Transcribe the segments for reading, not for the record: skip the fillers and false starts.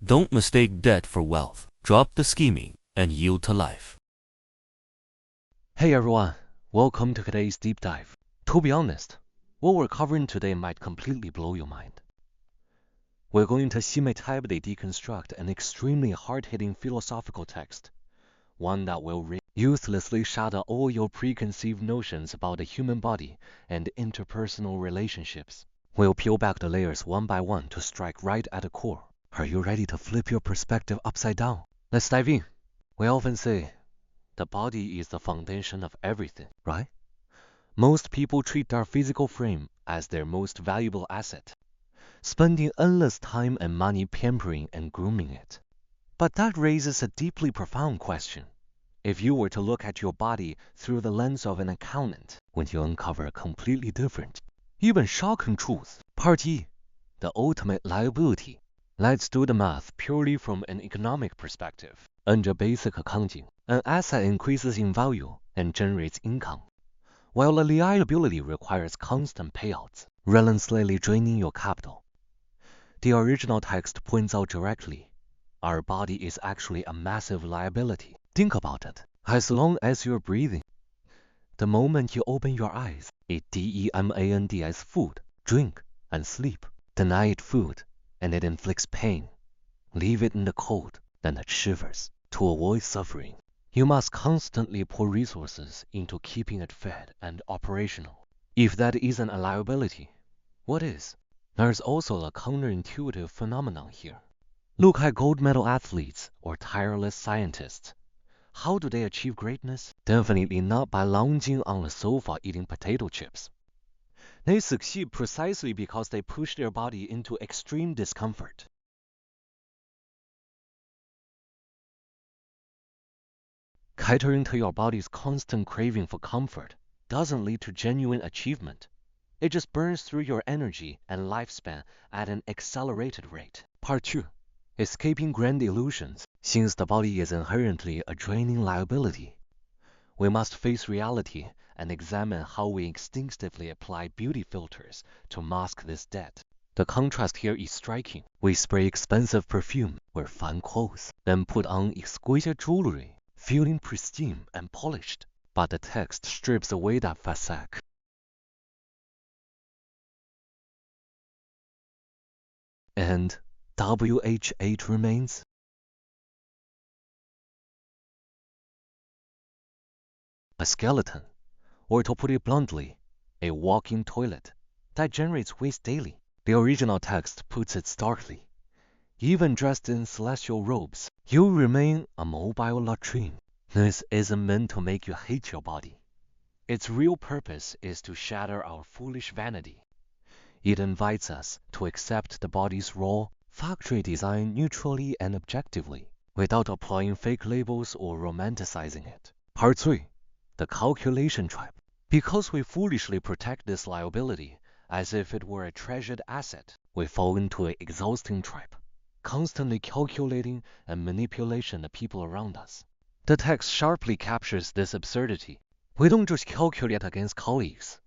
Don't mistake debt for wealth. Drop the scheming and yield to life. Hey everyone, welcome to today's deep dive. To be honest, what we're covering today might completely blow your mind. We're going to systematically deconstruct an extremely hard-hitting philosophical text, one that will ruthlessly shatter all your preconceived notions about the human body and interpersonal relationships. We'll peel back the layers one by one to strike right at the core. Are you ready to flip your perspective upside down? Let's dive in. We often say, the body is the foundation of everything, right? Most people treat their physical frame as their most valuable asset, spending endless time and money pampering and grooming it. But that raises a deeply profound question. If you were to look at your body through the lens of an accountant, would you uncover a completely different, even shocking truth? Part E, the ultimate liability. Let's do the math purely from an economic perspective. Under basic accounting, an asset increases in value and generates income, while a liability requires constant payouts, relentlessly draining your capital. The original text points out directly, our body is actually a massive liability. Think about it. As long as you're breathing, the moment you open your eyes, it demands food, drink, and sleep. Deny it food, and it inflicts pain. Leave it in the cold, then it shivers. To avoid suffering, you must constantly pour resources into keeping it fed and operational. If that isn't a liability, what is? There's also a counterintuitive phenomenon here. Look at gold medal athletes or tireless scientists. How do they achieve greatness? Definitely not by lounging on a sofa eating potato chips. They succeed precisely because they push their body into extreme discomfort. Catering to your body's constant craving for comfort doesn't lead to genuine achievement. It just burns through your energy and lifespan at an accelerated rate. Part 2. Escaping grand illusions. Since the body is inherently a draining liability, we must face reality and examine how we instinctively apply beauty filters to mask this debt. The contrast here is striking. We spray expensive perfume, wear fine clothes, then put on exquisite jewelry, feeling pristine and polished. But the text strips away that facade. And WH8 remains. A skeleton, or to put it bluntly, a walking toilet that generates waste daily. The original text puts it starkly. Even dressed in celestial robes, you remain a mobile latrine. This isn't meant to make you hate your body. Its real purpose is to shatter our foolish vanity. It invites us to accept the body's raw, factory design neutrally and objectively, without applying fake labels or romanticizing it. Part 3. The calculation trap. Because we foolishly protect this liability as if it were a treasured asset, we fall into an exhausting trap, constantly calculating and manipulating the people around us. The text sharply captures this absurdity. We don't just calculate against colleagues.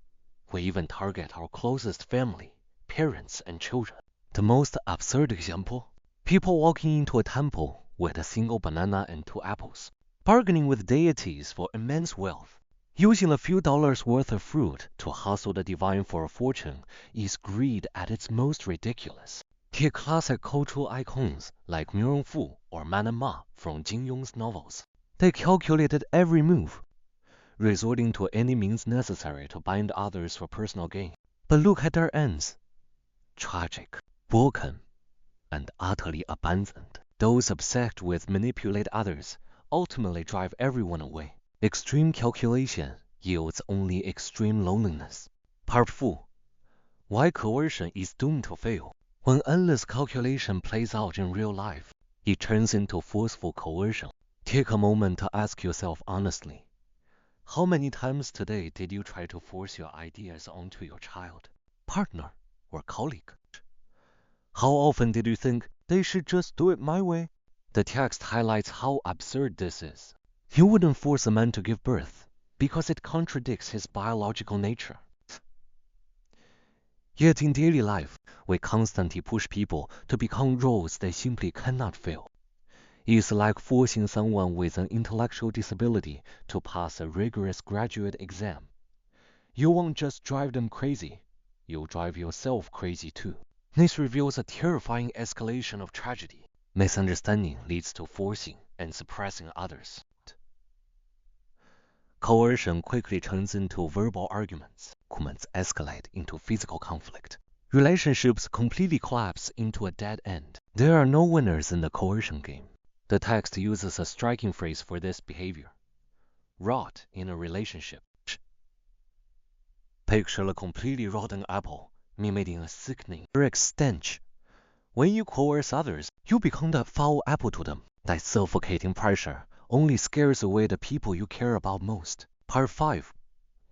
We even target our closest family, parents, and children. The most absurd example? People walking into a temple with a single banana and 2 apples, bargaining with deities for immense wealth. Using a few dollars worth of fruit to hustle the divine for a fortune is greed at its most ridiculous. Take classic cultural icons like Fu or Man Ma from Jin Yong's novels. They calculated every move, resorting to any means necessary to bind others for personal gain. But look at their ends. Tragic, broken, and utterly abandoned. Those obsessed with manipulate others ultimately drive everyone away. Extreme calculation yields only extreme loneliness. Part 4. Why coercion is doomed to fail. When endless calculation plays out in real life, it turns into forceful coercion. Take a moment to ask yourself honestly, how many times today did you try to force your ideas onto your child, partner, or colleague? How often did you think they should just do it my way? The text highlights how absurd this is. You wouldn't force a man to give birth because it contradicts his biological nature. Yet in daily life, we constantly push people to become roles they simply cannot fill. It's like forcing someone with an intellectual disability to pass a rigorous graduate exam. You won't just drive them crazy, you'll drive yourself crazy too. This reveals a terrifying escalation of tragedy. Misunderstanding leads to forcing and suppressing others. Coercion quickly turns into verbal arguments. Arguments escalate into physical conflict. Relationships completely collapse into a dead end. There are no winners in the coercion game. The text uses a striking phrase for this behavior. Rot in a relationship. Picture a completely rotten apple, mimicking a sickening stench. When you coerce others, you become that foul apple to them. That suffocating pressure only scares away the people you care about most. Part 5.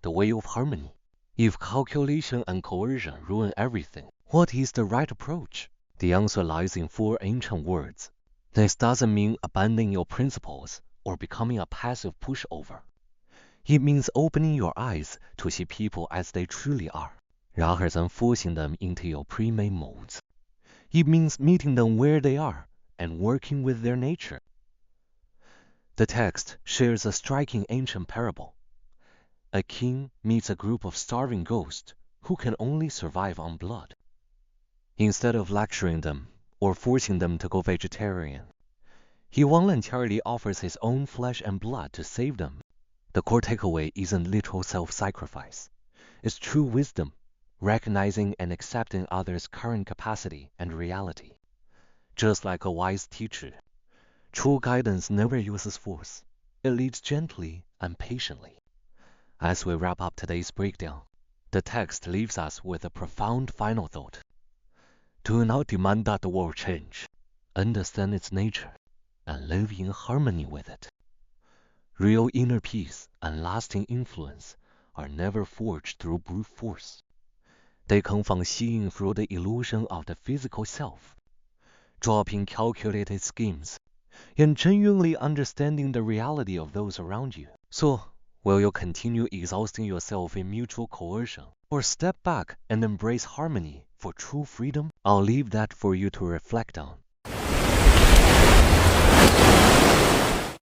The Way of Harmony. If calculation and coercion ruin everything, what is the right approach? The answer lies in 4 ancient words. This doesn't mean abandoning your principles or becoming a passive pushover. It means opening your eyes to see people as they truly are, rather than forcing them into your pre-made molds. It means meeting them where they are and working with their nature. The text shares a striking ancient parable. A king meets a group of starving ghosts who can only survive on blood. Instead of lecturing them or forcing them to go vegetarian, he voluntarily offers his own flesh and blood to save them. The core takeaway isn't literal self-sacrifice. It's true wisdom, recognizing and accepting others' current capacity and reality. Just like a wise teacher, true guidance never uses force. It leads gently and patiently. As we wrap up today's breakdown, the text leaves us with a profound final thought. Do not demand that the world change. Understand its nature and live in harmony with it. Real inner peace and lasting influence are never forged through brute force. They come from seeing through the illusion of the physical self, dropping calculated schemes, and genuinely understanding the reality of those around you. So, will you continue exhausting yourself in mutual coercion, or step back and embrace harmony for true freedom? I'll leave that for you to reflect on.